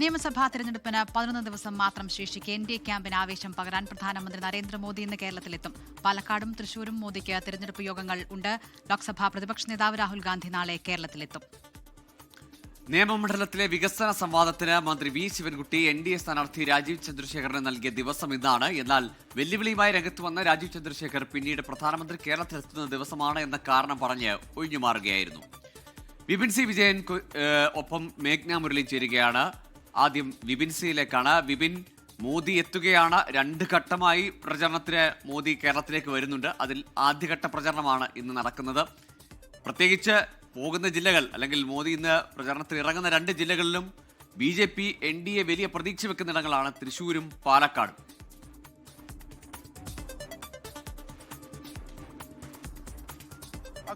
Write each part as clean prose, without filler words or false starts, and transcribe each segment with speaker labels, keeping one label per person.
Speaker 1: നിയമസഭാ തെരഞ്ഞെടുപ്പിന് 11 ദിവസം മാത്രം ശേഷിക്കെ എൻഡിഎ ക്യാമ്പിന് ആവേശം പകരാൻ പ്രധാനമന്ത്രി നരേന്ദ്രമോദി ഇന്ന് കേരളത്തിലെത്തും. പാലക്കാടും തൃശൂരും മോദിക്ക് തെരഞ്ഞെടുപ്പ് യോഗങ്ങൾ ഉണ്ട്. ലോക്സഭാ പ്രതിപക്ഷ നേതാവ് രാഹുൽ ഗാന്ധി നാളെ കേരളത്തിലെത്തും.
Speaker 2: നിയമമണ്ഡലത്തിലെ വികസന സംവാദത്തിന് മന്ത്രി വി ശിവൻകുട്ടി എൻഡിഎ സ്ഥാനാർത്ഥി രാജീവ് ചന്ദ്രശേഖറിന് നൽകിയ ദിവസം ഇന്നാണ്. എന്നാൽ വെല്ലുവിളിയുമായി രംഗത്ത് വന്ന രാജീവ് ചന്ദ്രശേഖർ പിന്നീട് പ്രധാനമന്ത്രി കേരളത്തിലെത്തുന്ന ദിവസമാണ് എന്ന കാരണം പറഞ്ഞ് ഒഴിഞ്ഞുമാറുകയായിരുന്നു. വിപിൻ സി വിജയൻ ഒപ്പം മേഘ്ന മുരളി ചേരുകയാണ്. ആദ്യം വിപിൻ സിയിലേക്കാണ്. വിപിൻ, മോദി എത്തുകയാണ്. 2 ഘട്ടമായി പ്രചരണത്തിന് മോദി കേരളത്തിലേക്ക് വരുന്നുണ്ട്. അതിൽ ആദ്യഘട്ട പ്രചരണമാണ് ഇന്ന് നടക്കുന്നത്. പ്രത്യേകിച്ച് പോകുന്ന ജില്ലകൾ, അല്ലെങ്കിൽ മോദി ഇന്ന് പ്രചരണത്തിൽ ഇറങ്ങുന്ന 2 ജില്ലകളിലും BJP NDA വലിയ പ്രതീക്ഷ വെക്കുന്ന ഇടങ്ങളാണ് തൃശൂരും പാലക്കാടും.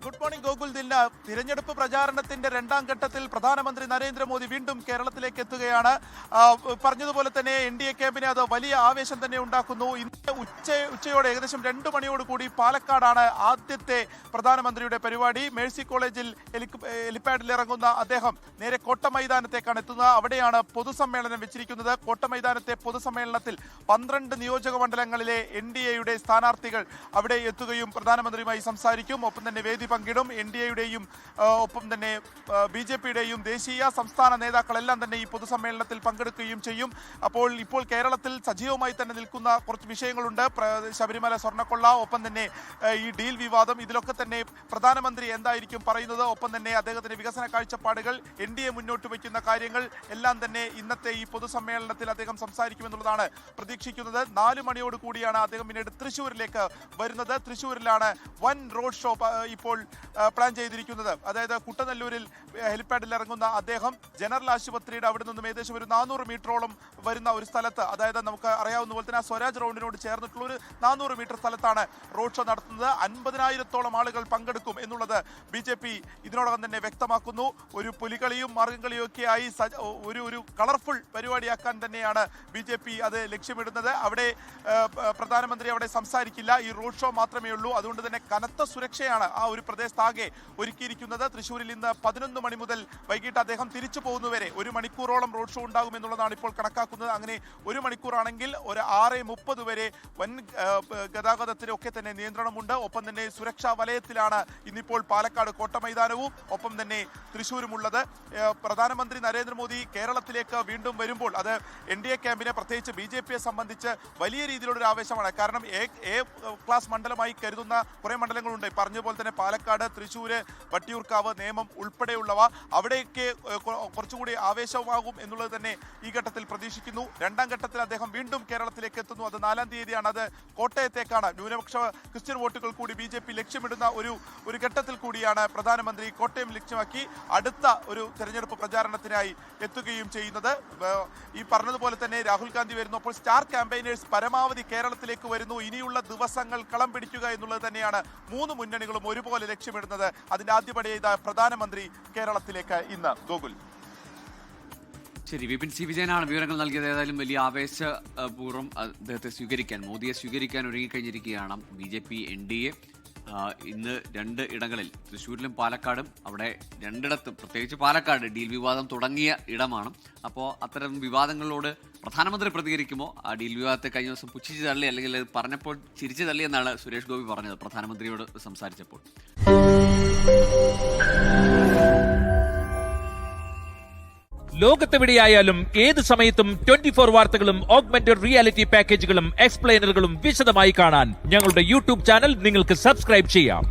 Speaker 3: ഗുഡ് മോർണിംഗ് ഗോകുൽ ദില്ല. തിരഞ്ഞെടുപ്പ് പ്രചാരണത്തിന്റെ 2ാം ഘട്ടത്തിൽ പ്രധാനമന്ത്രി നരേന്ദ്രമോദി വീണ്ടും കേരളത്തിലേക്ക് എത്തുകയാണ്. പറഞ്ഞതുപോലെ തന്നെ NDA ക്യാമ്പിന് അത് വലിയ ആവേശം തന്നെ ഉണ്ടാക്കുന്നു. ഇന്ന് ഉച്ചയോടെ ഏകദേശം 2 മണിയോടുകൂടി പാലക്കാടാണ് ആദ്യത്തെ പ്രധാനമന്ത്രിയുടെ പരിപാടി. മേഴ്സി കോളേജിൽ ഹെലിപ്പാഡിൽ ഇറങ്ങുന്ന അദ്ദേഹം നേരെ കോട്ട മൈതാനത്തേക്കാണ് എത്തുന്നത്. അവിടെയാണ് പൊതുസമ്മേളനം വെച്ചിരിക്കുന്നത്. കോട്ട മൈതാനത്തെ പൊതുസമ്മേളനത്തിൽ 12 നിയോജക മണ്ഡലങ്ങളിലെ NDAയുടെ സ്ഥാനാർത്ഥികൾ അവിടെ എത്തുകയും പ്രധാനമന്ത്രിയുമായി സംസാരിക്കും. ഒപ്പം തന്നെ വേദി പങ്കിടും. NDAയുടെയും ഒപ്പം തന്നെ BJPയുടെയും ദേശീയ സംസ്ഥാന നേതാക്കളെല്ലാം തന്നെ ഈ പൊതുസമ്മേളനത്തിൽ പങ്കെടുക്കുകയും ചെയ്യും. ഇപ്പോൾ കേരളത്തിൽ സജീവമായി തന്നെ നിൽക്കുന്ന കുറച്ച് വിഷയങ്ങളുണ്ട്. ശബരിമല സ്വർണ്ണക്കൊള്ള, ഒപ്പം തന്നെ ഈ ഡീൽ വിവാദം, ഇതിലൊക്കെ തന്നെ പ്രധാനമന്ത്രി എന്തായിരിക്കും പറയുന്നത്, ഒപ്പം തന്നെ അദ്ദേഹത്തിന്റെ വികസന കാഴ്ചപ്പാടുകൾ, NDA മുന്നോട്ട് വയ്ക്കുന്ന കാര്യങ്ങൾ എല്ലാം തന്നെ ഇന്നത്തെ ഈ പൊതുസമ്മേളനത്തിൽ അദ്ദേഹം സംസാരിക്കുമെന്നുള്ളതാണ് പ്രതീക്ഷിക്കുന്നത്. 4 മണിയോട് കൂടിയാണ് അദ്ദേഹം പിന്നീട് തൃശ്ശൂരിലേക്ക് വരുന്നത്. തൃശ്ശൂരിലാണ് വൻ റോഡ് ഷോ ഇപ്പോൾ പ്ലാൻ ചെയ്തിരിക്കുന്നത്. അതായത് കുട്ടനെല്ലൂരിൽ ഹെലിപ്പാഡിൽ ഇറങ്ങുന്ന അദ്ദേഹം ജനറൽ ആശുപത്രിയുടെ അവിടെ നിന്നും ഏകദേശം ഒരു 400 മീറ്ററോളം വരുന്ന ഒരു സ്ഥലത്ത്, അതായത് നമുക്ക് അറിയാവുന്ന പോലെ തന്നെ സ്വരാജ് റൗണ്ടിനോട് ചേർന്നിട്ടുള്ള ഒരു 400 മീറ്റർ സ്ഥലത്താണ് റോഡ് ഷോ നടത്തുന്നത്. 50,000-ഓളം ആളുകൾ പങ്കെടുക്കും എന്നുള്ളത് BJP ഇതിനോടകം തന്നെ വ്യക്തമാക്കുന്നു. ഒരു പുലികളിയും മാർഗംകളിയും ഒക്കെയായി ഒരു കളർഫുൾ പരിപാടിയാക്കാൻ തന്നെയാണ് BJP അത് ലക്ഷ്യമിടുന്നത്. അവിടെ പ്രധാനമന്ത്രി അവിടെ സംസാരിക്കില്ല. ഈ റോഡ് ഷോ മാത്രമേ ഉള്ളൂ. അതുകൊണ്ട് തന്നെ കനത്ത സുരക്ഷയാണ് ആ ഒരു പ്രദേശത്താകെ ഒരുക്കിയിരിക്കുന്നത്. തൃശ്ശൂരിൽ ഇന്ന് 11 മണി മുതൽ വൈകിട്ട് അദ്ദേഹം തിരിച്ചു പോകുന്നവരെ 1 മണിക്കൂറോളം റോഡ് ഷോ ഉണ്ടാകും എന്നുള്ളതാണ് ഇപ്പോൾ കണക്കാക്കുന്നത്. അങ്ങനെ 1 മണിക്കൂറാണെങ്കിൽ ഒരു 6:30 വരെ വൻ ഗതാഗതത്തിനൊക്കെ തന്നെ നിയന്ത്രണമുണ്ട്. ഒപ്പം തന്നെ സുരക്ഷാ വലയത്തിലാണ് ഇന്നിപ്പോൾ പാലക്കാട് കോട്ട മൈതാനവും ഒപ്പം തന്നെ തൃശ്ശൂരും ഉള്ളത്. പ്രധാനമന്ത്രി നരേന്ദ്രമോദി കേരളത്തിലേക്ക് വീണ്ടും വരുമ്പോൾ അത് NDA ക്യാമ്പിനെ, പ്രത്യേകിച്ച് BJPയെ സംബന്ധിച്ച് വലിയ രീതിയിലുള്ള ഒരു ആവേശമാണ്. കാരണം എ ക്ലാസ് മണ്ഡലമായി കരുതുന്ന കുറേ മണ്ഡലങ്ങളുണ്ട്. പറഞ്ഞതുപോലെ തന്നെ പാലക്കാട്, തൃശ്ശൂര്, വട്ടിയൂർക്കാവ്, നേമം ഉൾപ്പെടെയുള്ളവ, അവിടെയൊക്കെ കുറച്ചുകൂടി ആവേശമാകും എന്നുള്ളത് തന്നെ ഈ ഘട്ടത്തിൽ പ്രതീക്ഷിക്കുന്നു. 2ാം ഘട്ടത്തിൽ അദ്ദേഹം വീണ്ടും കേരളത്തിലേക്ക് എത്തുന്നു. അത് 4-ാം തീയതിയാണ്. അത് കോട്ടയത്തേക്കാണ്. ന്യൂനപക്ഷ ക്രിസ്ത്യൻ വോട്ടുകൾ കൂടി BJP ലക്ഷ്യമിടുന്ന ഒരു ഘട്ടത്തിൽ കൂടിയാണ് പ്രധാനമന്ത്രി കോട്ടയം ലക്ഷ്യമാക്കി അടുത്ത ഒരു തെരഞ്ഞെടുപ്പ് പ്രചാരണത്തിനായി എത്തുകയും ചെയ്യുന്നത്. ഈ പറഞ്ഞതുപോലെ തന്നെ രാഹുൽ ഗാന്ധി വരുന്നു. അപ്പോൾ സ്റ്റാർ ക്യാമ്പയിനേഴ്സ് പരമാവധി കേരളത്തിലേക്ക് വരുന്നു. ഇനിയുള്ള ദിവസങ്ങൾ കളം പിടിക്കുക എന്നുള്ളത് തന്നെയാണ് 3 മുന്നണികളും ഒരുപോലെ ലക്ഷ്യമിടുന്നത്. അതിന്റെ ആദ്യപടി ചെയ്ത പ്രധാനമന്ത്രി കേരളത്തിലേക്ക് ഇന്ന്. ഗോകുൽ.
Speaker 2: ശരി, വിപിൻ സി വിജയനാണ് വിവരങ്ങൾ നൽകിയത്. ഏതായാലും വലിയ ആവേശപൂർവ്വം അദ്ദേഹത്തെ സ്വീകരിക്കാൻ, മോദിയെ സ്വീകരിക്കാൻ ഒരുങ്ങിക്കഴിഞ്ഞിരിക്കുകയാണ് BJP NDA. ഇന്ന് 2 ഇടങ്ങളിൽ, തൃശ്ശൂരിലും പാലക്കാടും, അവിടെ 2ഇടത്തും, പ്രത്യേകിച്ച് പാലക്കാട് ഡീൽ വിവാദം തുടങ്ങിയ ഇടമാണ്. അപ്പോൾ അത്തരം വിവാദങ്ങളോട് പ്രധാനമന്ത്രി പ്രതികരിക്കുമോ? ആ ഡീൽ വിവാദത്തെ കഴിഞ്ഞ ദിവസം പുച്ഛിച്ച് തള്ളി, അല്ലെങ്കിൽ പറഞ്ഞപ്പോൾ ചിരിച്ചു തള്ളി എന്നാണ് സുരേഷ് ഗോപി പറഞ്ഞത് പ്രധാനമന്ത്രിയോട് സംസാരിച്ചപ്പോൾ.
Speaker 4: ലോകത്തെവിടെയായാലും ഏത് സമയത്തും 24 വാർത്തകളും ഓഗ്മെന്റഡ് റിയാലിറ്റി പാക്കേജുകളും എക്സ്പ്ലെയിനറുകളും വിശദമായി കാണാൻ ഞങ്ങളുടെ YouTube ചാനൽ നിങ്ങൾക്ക് സബ്സ്ക്രൈബ് ചെയ്യാം.